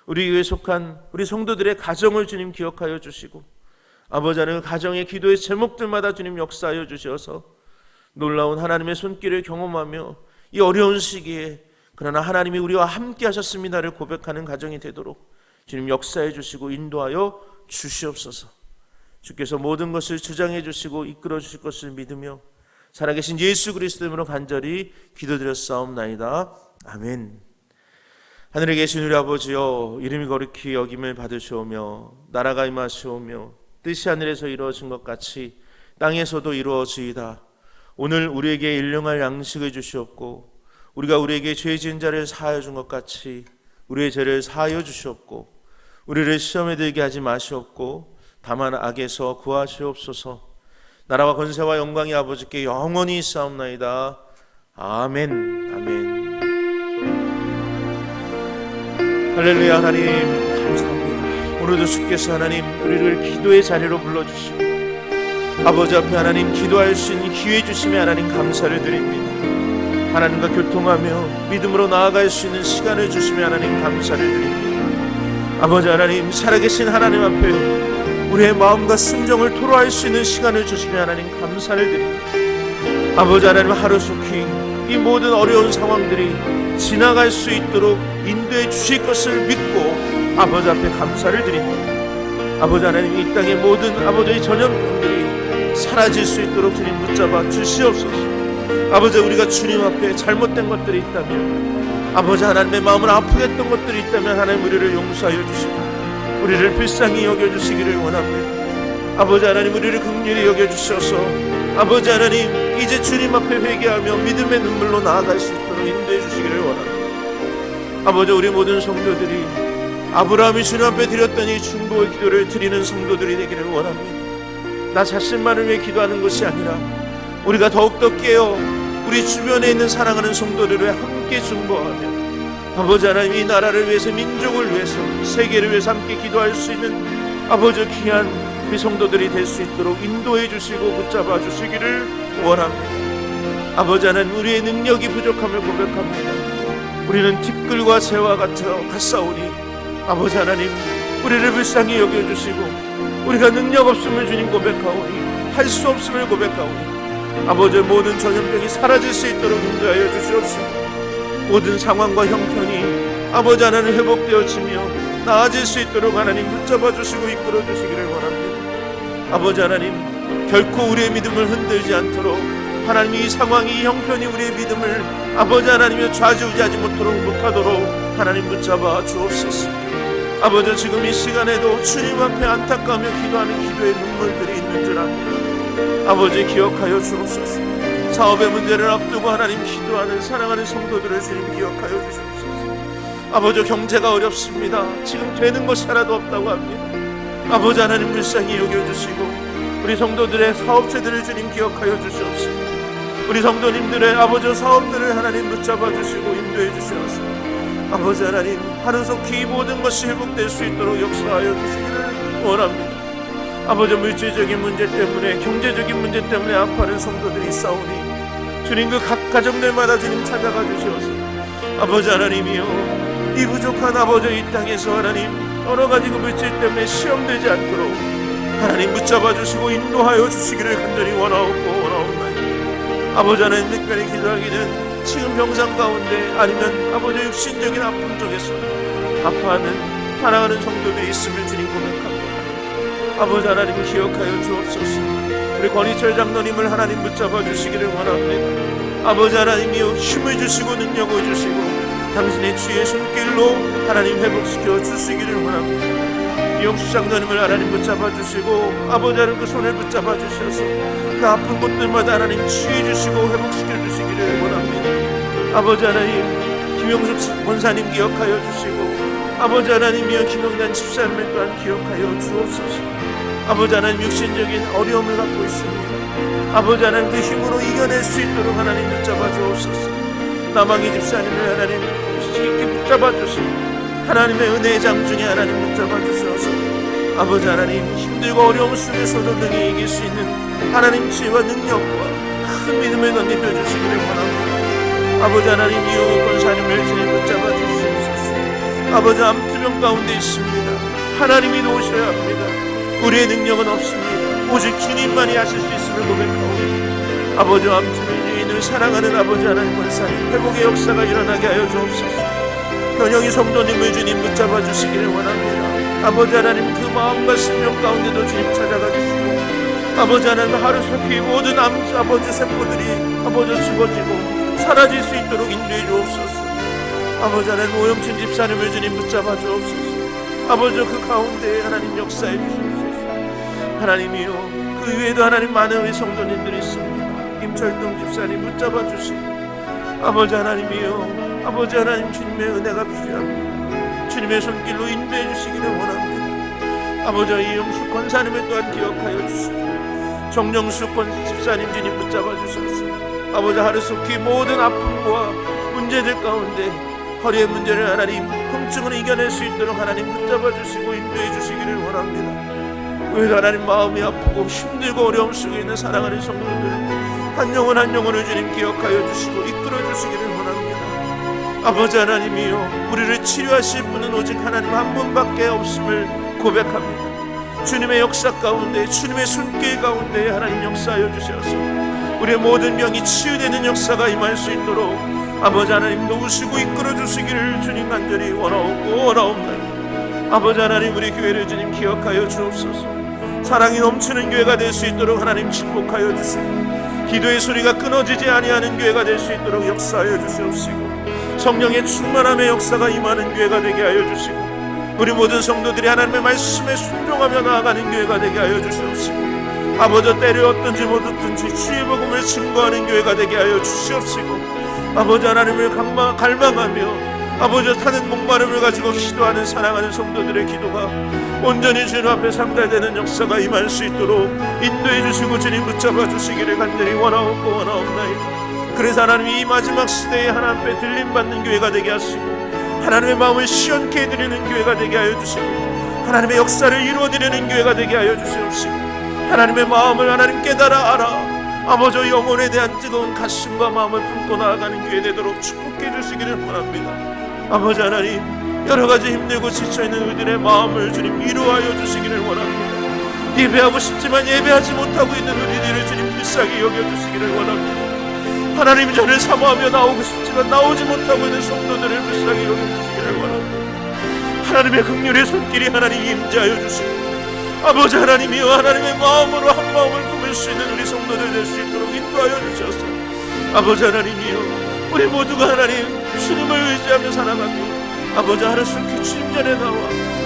우리 교회에 속한 우리 성도들의 가정을 주님 기억하여 주시고, 아버지 하나님 가정의 기도의 제목들마다 주님 역사하여 주셔서 놀라운 하나님의 손길을 경험하며 이 어려운 시기에 그러나 하나님이 우리와 함께 하셨습니다를 고백하는 가정이 되도록 주님 역사해 주시고 인도하여 주시옵소서. 주께서 모든 것을 주장해 주시고 이끌어 주실 것을 믿으며 살아계신 예수 그리스도 이름으로 간절히 기도드렸사옵나이다. 아멘. 하늘에 계신 우리 아버지여, 이름이 거룩히 여김을 받으시오며 나라가 임하시오며 뜻이 하늘에서 이루어진 것 같이 땅에서도 이루어지이다. 오늘 우리에게 일용할 양식을 주시옵고 우리가 우리에게 죄 지은 자를 사하여 준 것 같이 우리의 죄를 사하여 주시옵고 우리를 시험에 들게 하지 마시옵고 다만 악에서 구하시옵소서. 나라와 권세와 영광이 아버지께 영원히 있사옵나이다. 아멘. 아멘. 할렐루야. 하나님 감사합니다. 오늘도 주께서 하나님 우리를 기도의 자리로 불러주시고 아버지 앞에 하나님 기도할 수 있는 기회 주심에 하나님 감사를 드립니다. 하나님과 교통하며 믿음으로 나아갈 수 있는 시간을 주시며 하나님 감사를 드립니다. 아버지 하나님, 살아계신 하나님 앞에 우리의 마음과 심정을 토로할 수 있는 시간을 주시며 하나님 감사를 드립니다. 아버지 하나님, 하루속히 이 모든 어려운 상황들이 지나갈 수 있도록 인도해 주실 것을 믿고 아버지 앞에 감사를 드립니다. 아버지 하나님, 이 땅의 모든 아버지의 전염병들이 사라질 수 있도록 주님 붙잡아 주시옵소서. 아버지, 우리가 주님 앞에 잘못된 것들이 있다면, 아버지 하나님의 마음을 아프게 했던 것들이 있다면 하나님 우리를 용서하여 주시고 우리를 불쌍히 여겨주시기를 원합니다. 아버지 하나님, 우리를 긍휼히 여겨주셔서 아버지 하나님, 이제 주님 앞에 회개하며 믿음의 눈물로 나아갈 수 있도록 인도해 주시기를 원합니다. 아버지, 우리 모든 성도들이 아브라함이 주님 앞에 드렸던 이 중보의 기도를 드리는 성도들이 되기를 원합니다. 나 자신만을 위해 기도하는 것이 아니라 우리가 더욱더 깨어 우리 주변에 있는 사랑하는 성도들을 함께 중보하며 아버지 하나님, 이 나라를 위해서, 민족을 위해서, 세계를 위해서 함께 기도할 수 있는 아버지 귀한 우리 성도들이 될 수 있도록 인도해 주시고 붙잡아 주시기를 원합니다. 아버지 하나님, 우리의 능력이 부족함을 고백합니다. 우리는 티끌과 새와 같사오니 아버지 하나님, 우리를 불쌍히 여겨주시고 우리가 능력 없음을 주님 고백하오니, 할 수 없음을 고백하오니 아버지의 모든 전염병이 사라질 수 있도록 인도하여 주시옵소서. 모든 상황과 형편이 아버지 하나님 회복되어지며 나아질 수 있도록 하나님 붙잡아 주시고 이끌어 주시기를 원합니다. 아버지 하나님, 결코 우리의 믿음을 흔들지 않도록 하나님, 이 상황이, 이 형편이 우리의 믿음을 아버지 하나님의 좌지우지하지 못하도록 하나님 붙잡아 주옵소서. 아버지, 지금 이 시간에도 주님 앞에 안타까우며 기도하는 기도의 눈물들이 있는 줄 압니다. 아버지, 기억하여 주옵소서. 사업의 문제를 앞두고 하나님 기도하는 사랑하는 성도들을 주님 기억하여 주옵소서. 아버지, 경제가 어렵습니다. 지금 되는 것이 하나도 없다고 합니다. 아버지 하나님, 불쌍히 여겨주시고 우리 성도들의 사업체들을 주님 기억하여 주시옵소서. 우리 성도님들의 아버지 사업들을 하나님 붙잡아 주시고 인도해 주시옵소서. 아버지 하나님, 하루속히 모든 것이 회복될 수 있도록 역사하여 주시기를 원합니다. 아버지, 물질적인 문제 때문에, 경제적인 문제 때문에 아파하는 성도들이 있사오니 주님 그 각 가정들마다 주님 찾아가 주시옵소서. 아버지 하나님이여, 이 부족한 아버지 이 땅에서 하나님 여러 가지 그 물질 때문에 시험되지 않도록 하나님 붙잡아 주시고 인도하여 주시기를 간절히 원하옵나이다. 아버지 하나님, 특별히 기도하기는 지금 병상 가운데 아니면 아버지 육신적인 아픔 쪽에서 아파하는 사랑하는 성도들이 있음을 주님 고백합니다. 아버지 하나님, 기억하여 주옵소서. 우리 권희철 장로님을 하나님 붙잡아 주시기를 원합니다. 아버지 하나님이여, 힘을 주시고 능력을 주시고 당신의 주의 손길로 하나님 회복시켜 주시기를 원합니다. 이영수 장로님을 하나님 붙잡아 주시고 아버지 하나님 그 손을 붙잡아 주셔서 그 아픈 곳들마다 하나님 치유해 주시고 회복시켜 주시기를 원합니다. 아버지 하나님, 김영숙 권사님 기억하여 주시고 아버지 하나님이여 김영란 집사님을 또한 기억하여 주옵소서. 아버지 하나님 육신적인 어려움을 갖고 있습니다. 아버지 하나님 그 힘으로 이겨낼 수 있도록 하나님 붙잡아 주옵소서. 남아기 집사님을 하나님 깊이 붙잡아 주시고 하나님의 은혜의 장중에 하나님 붙잡아 주셔서 아버지 하나님 힘들고 어려움 속에서도 능히 이길 수 있는 하나님 지혜와 능력과 큰 믿음을 덧입혀 주시기를 원합니다. 아버지 하나님 이호 권사님을 주님 붙잡아 주시옵소서. 아버지 암투병 가운데 있습니다. 하나님이 도우셔야 합니다. 우리의 능력은 없습니다. 오직 주님만이 하실 수 있음을 고백하오니 아버지와 암투병 주인을 사랑하는 아버지 하나님 권사님 회복의 역사가 일어나게 하여 주옵소서. 현영이 성도님을 주님 붙잡아 주시기를 원합니다. 아버지 하나님 그 마음과 심령 가운데도 주님 찾아가 주시고 아버지 하나님 하루속히 모든 아버지 세포들이 아버지 죽어지고 사라질 수 있도록 인도해 주옵소서. 아버지 하나님 오영춘 집사님을 주님 붙잡아 주옵소서. 아버지 그 가운데 하나님 역사해 주시옵소서. 하나님이요 그 위에도 하나님 많은 우리 성도님들이 있습니다. 김철동 집사님 붙잡아 주시고 아버지 하나님이요 아버지 하나님 주님의 은혜가 필요합니다. 주님의 손길로 인도해 주시기를 원합니다. 아버지 이영숙 권사님을 또한 기억하여 주시고 정영숙 집사님 주님 붙잡아 주셔서 아버지 하루속히 모든 아픔과 문제들 가운데 허리의 문제를 하나님 통증을 이겨낼 수 있도록 하나님 붙잡아 주시고 인도해 주시기를 원합니다. 왜 하나님 마음이 아프고 힘들고 어려움 속에 있는 사랑하는 성도들 한 영혼 한 영혼을 주님 기억하여 주시고 이끌어 주시기를 원합니다. 아버지 하나님이요 우리를 치료하실 분은 오직 하나님 한 분밖에 없음을 고백합니다. 주님의 역사 가운데 주님의 손길 가운데 하나님 역사하여 주셔서 우리의 모든 병이 치유되는 역사가 임할 수 있도록 아버지 하나님 도우시고 이끌어 주시기를 주님 간절히 원하옵나이다. 아버지 하나님 우리 교회를 주님 기억하여 주옵소서. 사랑이 넘치는 교회가 될 수 있도록 하나님 축복하여 주시고 기도의 소리가 끊어지지 아니하는 교회가 될 수 있도록 역사하여 주시옵시고 성령의 충만함의 역사가 임하는 교회가 되게 하여 주시고 우리 모든 성도들이 하나님의 말씀에 순종하며 나아가는 교회가 되게 하여 주시옵시고 아버지 때려 얻든지 못 얻든지 주의 복음을 증거하는 교회가 되게 하여 주시옵시고 아버지 하나님을 갈망하며 아버지 타는 목마름을 가지고 기도하는 사랑하는 성도들의 기도가 온전히 주님 앞에 상달되는 역사가 임할 수 있도록 인도해 주시고 주님 붙잡아 주시기를 간절히 원하옵나이다. 그래서 하나님이 이 마지막 시대에 하나님 앞에 들림받는 교회가 되게 하시고 하나님의 마음을 시원케 해드리는 교회가 되게 하여 주시고 하나님의 역사를 이루어드리는 교회가 되게 하여 주시옵시고 하나님의 마음을 하나님 깨달아 알아 아버지 영혼에 대한 뜨거운 가슴과 마음을 품고 나아가는 교회 되도록 축복해 주시기를 원합니다. 아버지 하나님 여러가지 힘들고 지쳐있는 우리들의 마음을 주님 위로하여 주시기를 원합니다. 예배하고 싶지만 예배하지 못하고 있는 우리들을 주님 불쌍히 여겨주시기를 원합니다. 하나님 전을 사모하며 나오고 싶지만 나오지 못하고 있는 성도들을 불쌍히 여겨주시기를 원합니다. 하나님의 긍휼의 손길이 하나님 임재하여 주시고 아버지 하나님이여 하나님의 마음으로 한 마음을 품을 수 있는 우리 성도들 될 수 있도록 인도하여 주셔서 아버지 하나님이여 우리 모두가 하나님 주님을 의지하며 살아가며 아버지 하루속히 주님 전에 나와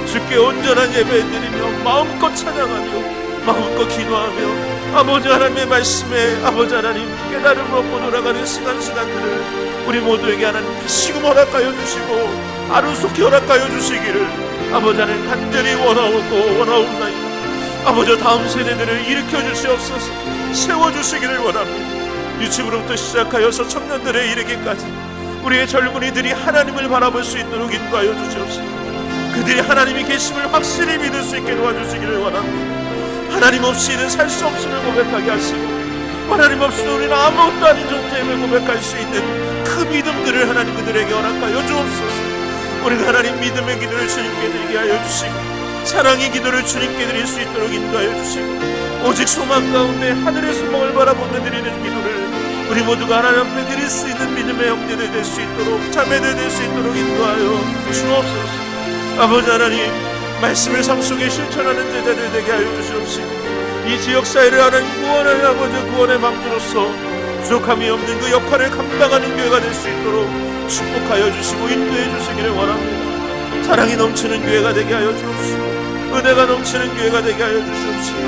주께 온전한 예배 드리며 마음껏 찬양하며 마음껏 기도하며 아버지 하나님의 말씀에 아버지 하나님 깨달음을 얻고 돌아가는 시간들을 우리 모두에게 하나님 다시금 허락하여 주시고 하루속히 허락하여 주시기를 아버지 하나님 간절히 원하옵나이다. 아버지 다음 세대들을 일으켜 주시옵소서. 세워주시기를 원합니다. 유치부로부터 시작하여서 청년들에 이르기까지 우리의 젊은이들이 하나님을 바라볼 수 있도록 인도하여 주시옵소서. 그들이 하나님이 계심을 확실히 믿을 수 있게 도와주시기를 원합니다. 하나님 없이는 살 수 없음을 고백하게 하시고 하나님 없이는 우리는 아무것도 아닌 존재임을 고백할 수 있는 그 믿음들을 하나님 그들에게 허락하여 주옵소서. 우리가 하나님 믿음의 기도를 주님께 드리게 하여 주시고 사랑의 기도를 주님께 드릴 수 있도록 인도하여 주시고 오직 소망 가운데 하늘의 소망을 바라보며 드리는 기도를 우리 모두가 하나님 앞에 드릴 수 있는 믿음의 형제들 될 수 있도록 자매들 될 수 있도록 인도하여 주옵소서. 아버지 하나님 말씀을 삶 속에 실천하는 제자들 되게 하여 주시옵시고 이 지역사회를 하나님 구원하는 아버지 구원의 방주로서 부족함이 없는 그 역할을 감당하는 교회가 될 수 있도록 축복하여 주시고 인도해 주시기를 원합니다. 사랑이 넘치는 교회가 되게 하여 주옵시고 은혜가 넘치는 교회가 되게 하여 주시옵시고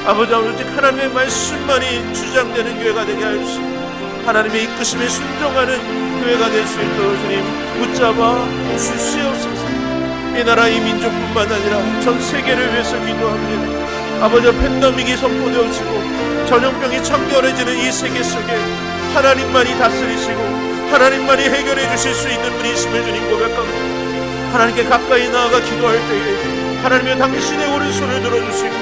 아버지 오직 하나님의 말씀만이 주장되는 교회가 되게 하여 주시고 하나님의 이끄심에 순종하는 교회가 될 수 있도록 주님 붙잡아 주시옵소서. 이 나라 이 민족뿐만 아니라 전 세계를 위해서 기도합니다. 아버지, 팬데믹이 선포되어지고 전염병이 청결해지는 이 세계 속에 하나님만이 다스리시고 하나님만이 해결해 주실 수 있는 분이심을 주님 고백합니다. 하나님께 가까이 나아가 기도할 때에 하나님의 당신의 오른손을 들어주시고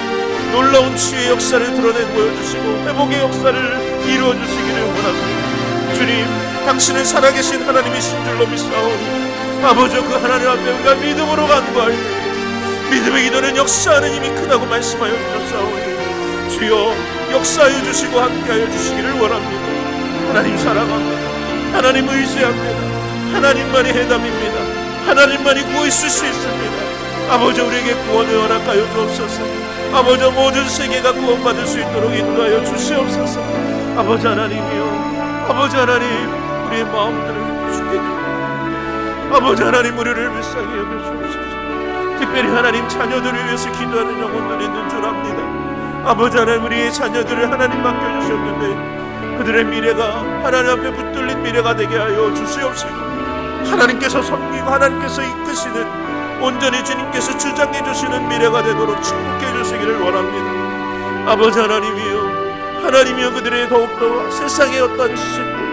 놀라운 치유의 역사를 드러내 보여주시고 회복의 역사를 이루어주시기를 원합니다. 주님, 당신은 살아계신 하나님이신 줄로 믿사오니 아버지, 그 하나님 앞에 우리가 믿음으로 간구할 때 믿음의 기도는 역사하는 힘이 크다고 말씀하여 주셨사오니 주여 역사하여 주시고 함께하여 주시기를 원합니다. 하나님 사랑합니다. 하나님 의지합니다. 하나님만이 해답입니다. 하나님만이 구하실 수 있습니다. 아버지, 우리에게 구원을 허락하여 주옵소서. 아버지, 모든 세계가 구원받을 수 있도록 인도하여 주시옵소서. 아버지 하나님이여, 아버지 하나님, 우리의 마음들을 주게 됩니다. 아버지 하나님, 우리를 불쌍히 여겨주옵소서. 특별히 하나님 자녀들을 위해서 기도하는 영혼들이 있는 줄 압니다. 아버지 하나님, 우리의 자녀들을 하나님 맡겨주셨는데 그들의 미래가 하나님 앞에 붙들린 미래가 되게 하여 주시옵시고 하나님께서 섬기고 하나님께서 이끄시는 온전히 주님께서 주장해 주시는 미래가 되도록 축복해 주시기를 원합니다. 아버지 하나님이여, 하나님이여, 그들의 더욱더 세상의 어떤 지식도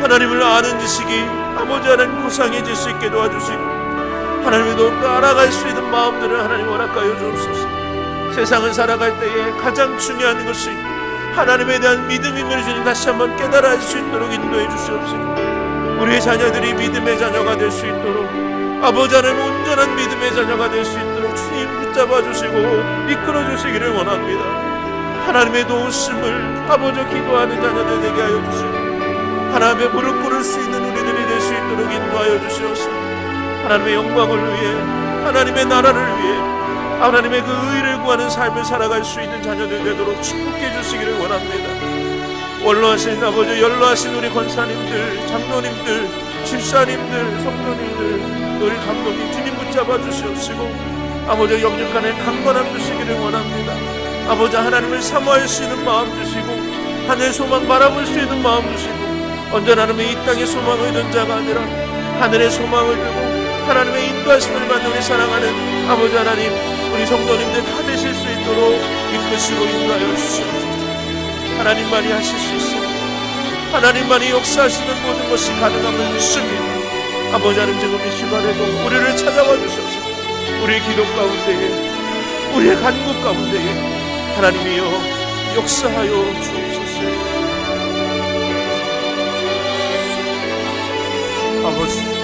하나님을 아는 지식이 아버지 하나님 고상해질 수 있게 도와주시고 하나님을 더욱더 알아갈 수 있는 마음들을 하나님 허락하여 주옵소서. 세상을 살아갈 때에 가장 중요한 것이 하나님에 대한 믿음임을 주님 다시 한번 깨달아 알 수 있도록 인도해 주시옵시고 우리의 자녀들이 믿음의 자녀가 될 수 있도록 아버지 하나님 온전한 믿음의 자녀가 될 수 있도록 주님 붙잡아 주시고 이끌어 주시기를 원합니다. 하나님의 도우심을 아버지 기도하는 자녀들 되게 하여 주시고 하나님의 무릎 꿇을 수 있는 우리들이 될 수 있도록 인도하여 주시옵소서. 하나님의 영광을 위해 하나님의 나라를 위해 하나님의 그 의를 구하는 삶을 살아갈 수 있는 자녀들 되도록 축복해 주시기를 원합니다. 원로하신 아버지, 연로하신 우리 권사님들, 장로님들, 집사님들, 성도님들, 우리 감독님 주님 붙잡아 주시옵시고 아버지 영육간에 강건함 주시기를 원합니다. 아버지 하나님을 사모할 수 있는 마음 주시고 하늘 소망 바라볼 수 있는 마음 주시고 언제나 하나님의 이 땅의 소망을 둔 자가 아니라 하늘의 소망을 두고 하나님의 인도하심을 받는 우리 사랑하는 아버지 하나님, 우리 성도님들 다 되실 수 있도록 이끄시고 인도하여 주시옵소서. 하나님만이 하실 수 있습니다. 하나님만이 역사하시는 모든 것이 가능함을 믿습니다. 아버지 하나님, 지금 이 시간에도 우리를 찾아와 주셔서 우리의 기도 가운데에 우리의 간구 가운데에 하나님이여 역사하여 주옵소서. 아버지,